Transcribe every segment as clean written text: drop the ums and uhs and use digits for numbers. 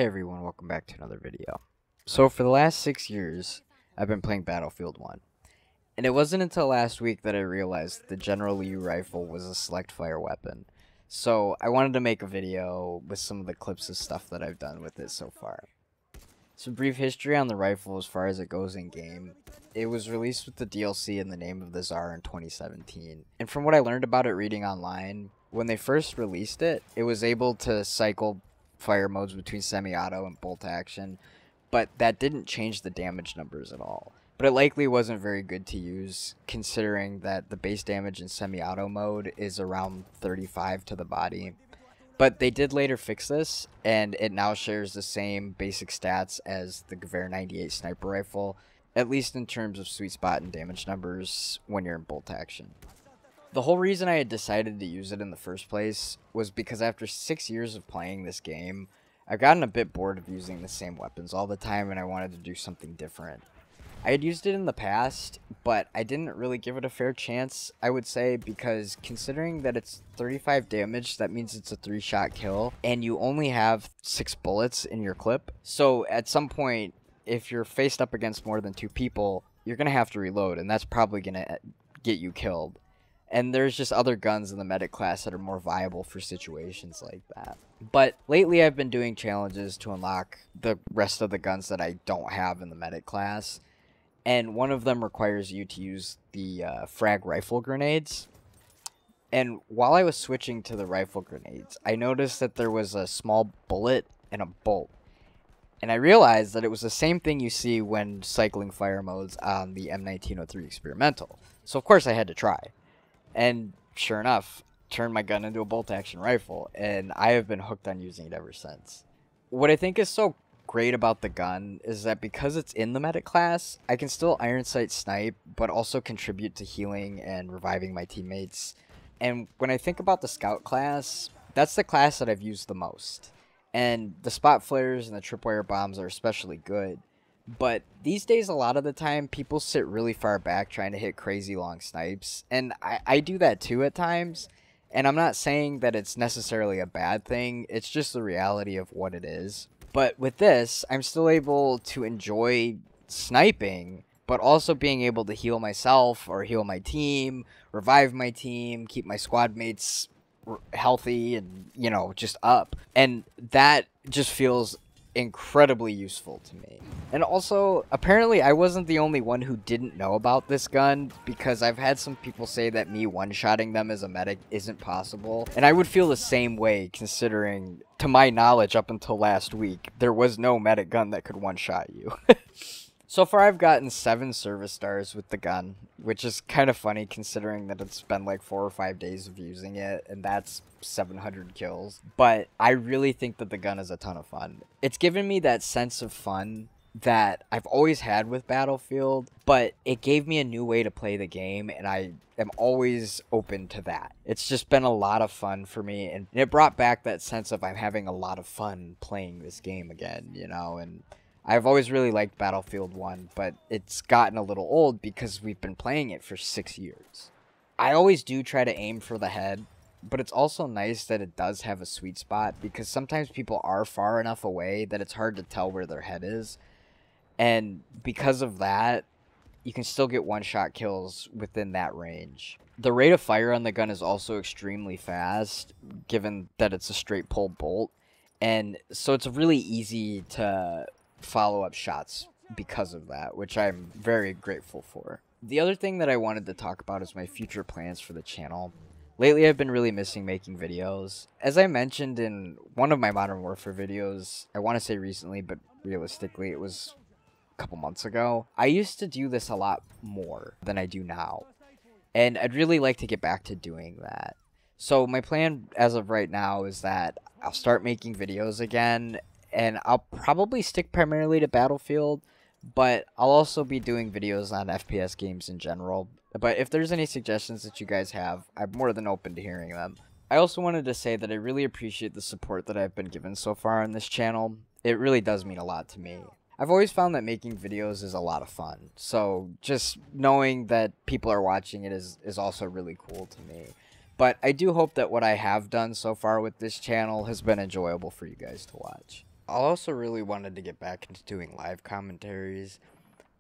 Hey everyone, welcome back to another video. So for the last 6 years, I've been playing Battlefield 1. And it wasn't until last week that I realized that the General Lee rifle was a select fire weapon. So I wanted to make a video with some of the clips of stuff that I've done with it so far. Some brief history on the rifle as far as it goes in game. It was released with the DLC in the Name of the Tsar in 2017. And from what I learned about it reading online, when they first released it, it was able to cycle fire modes between semi-auto and bolt action, but that didn't change the damage numbers at all. But it likely wasn't very good to use, considering that the base damage in semi-auto mode is around 35 to the body. But they did later fix this, and it now shares the same basic stats as the Gewehr 98 sniper rifle, at least in terms of sweet spot and damage numbers when you're in bolt action. The whole reason I had decided to use it in the first place was because after 6 years of playing this game, I've gotten a bit bored of using the same weapons all the time and I wanted to do something different. I had used it in the past, but I didn't really give it a fair chance, I would say, because considering that it's 35 damage, that means it's a 3-shot kill, and you only have 6 bullets in your clip. So at some point, if you're faced up against more than 2 people, you're going to have to reload, and that's probably going to get you killed. And there's just other guns in the medic class that are more viable for situations like that. But lately I've been doing challenges to unlock the rest of the guns that I don't have in the medic class. And one of them requires you to use the frag rifle grenades. And while I was switching to the rifle grenades, I noticed that there was a small bullet and a bolt. And I realized that it was the same thing you see when cycling fire modes on the M1903 experimental. So of course I had to try. And sure enough, turned my gun into a bolt-action rifle, and I have been hooked on using it ever since. What I think is so great about the gun is that because it's in the medic class, I can still iron sight snipe, but also contribute to healing and reviving my teammates. And when I think about the scout class, that's the class that I've used the most. And the spot flares and the tripwire bombs are especially good. But these days, a lot of the time, people sit really far back trying to hit crazy long snipes. And I do that too at times. And I'm not saying that it's necessarily a bad thing. It's just the reality of what it is. But with this, I'm still able to enjoy sniping, but also being able to heal myself or heal my team, revive my team, keep my squad mates healthy and, you know, just up. And that just feels incredibly useful to me. And also, apparently I wasn't the only one who didn't know about this gun, because I've had some people say that me one-shotting them as a medic isn't possible, and I would feel the same way, considering, to my knowledge up until last week, there was no medic gun that could one-shot you. So far I've gotten 7 service stars with the gun, which is kind of funny considering that it's been like 4 or 5 days of using it, and that's 700 kills. But I really think that the gun is a ton of fun. It's given me that sense of fun that I've always had with Battlefield, but it gave me a new way to play the game, and I am always open to that. It's just been a lot of fun for me, and it brought back that sense of I'm having a lot of fun playing this game again, you know, and I've always really liked Battlefield 1, but it's gotten a little old because we've been playing it for 6 years. I always do try to aim for the head, but it's also nice that it does have a sweet spot, because sometimes people are far enough away that it's hard to tell where their head is. And because of that, you can still get one-shot kills within that range. The rate of fire on the gun is also extremely fast, given that it's a straight pull bolt. And so it's really easy to follow up shots because of that, which I'm very grateful for. The other thing that I wanted to talk about is my future plans for the channel. Lately I've been really missing making videos. As I mentioned in one of my Modern Warfare videos, I want to say recently, but realistically it was a couple months ago, I used to do this a lot more than I do now, and I'd really like to get back to doing that. So my plan as of right now is that I'll start making videos again, and I'll probably stick primarily to Battlefield, but I'll also be doing videos on FPS games in general. But if there's any suggestions that you guys have, I'm more than open to hearing them. I also wanted to say that I really appreciate the support that I've been given so far on this channel. It really does mean a lot to me. I've always found that making videos is a lot of fun, so just knowing that people are watching it is also really cool to me. But I do hope that what I have done so far with this channel has been enjoyable for you guys to watch. I also really wanted to get back into doing live commentaries.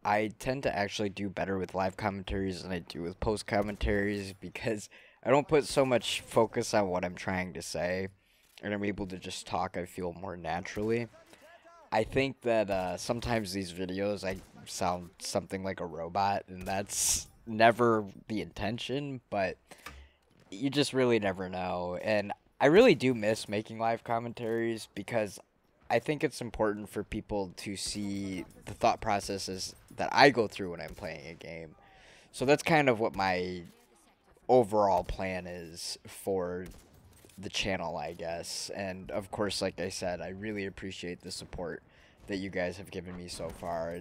I tend to actually do better with live commentaries than I do with post commentaries because I don't put so much focus on what I'm trying to say, and I'm able to just talk, I feel, more naturally. I think that sometimes these videos I sound something like a robot, and that's never the intention, but you just really never know. And I really do miss making live commentaries because I think it's important for people to see the thought processes that I go through when I'm playing a game. So that's kind of what my overall plan is for the channel, I guess. And of course, like I said, I really appreciate the support that you guys have given me so far.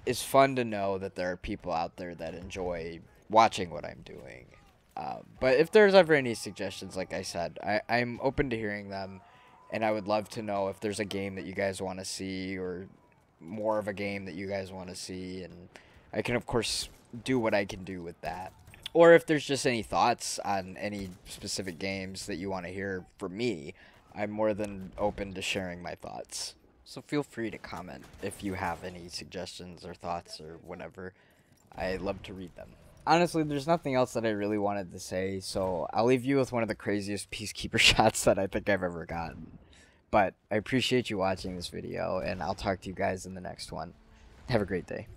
It's fun to know that there are people out there that enjoy watching what I'm doing. But if there's ever any suggestions, like I said, I'm open to hearing them, and I would love to know if there's a game that you guys want to see or more of a game that you guys want to see, and I can, of course, do what I can do with that. Or if there's just any thoughts on any specific games that you want to hear from me, I'm more than open to sharing my thoughts. So feel free to comment if you have any suggestions or thoughts or whatever. I love to read them. Honestly, there's nothing else that I really wanted to say, so I'll leave you with one of the craziest Peacekeeper shots that I think I've ever gotten. But I appreciate you watching this video, and I'll talk to you guys in the next one. Have a great day.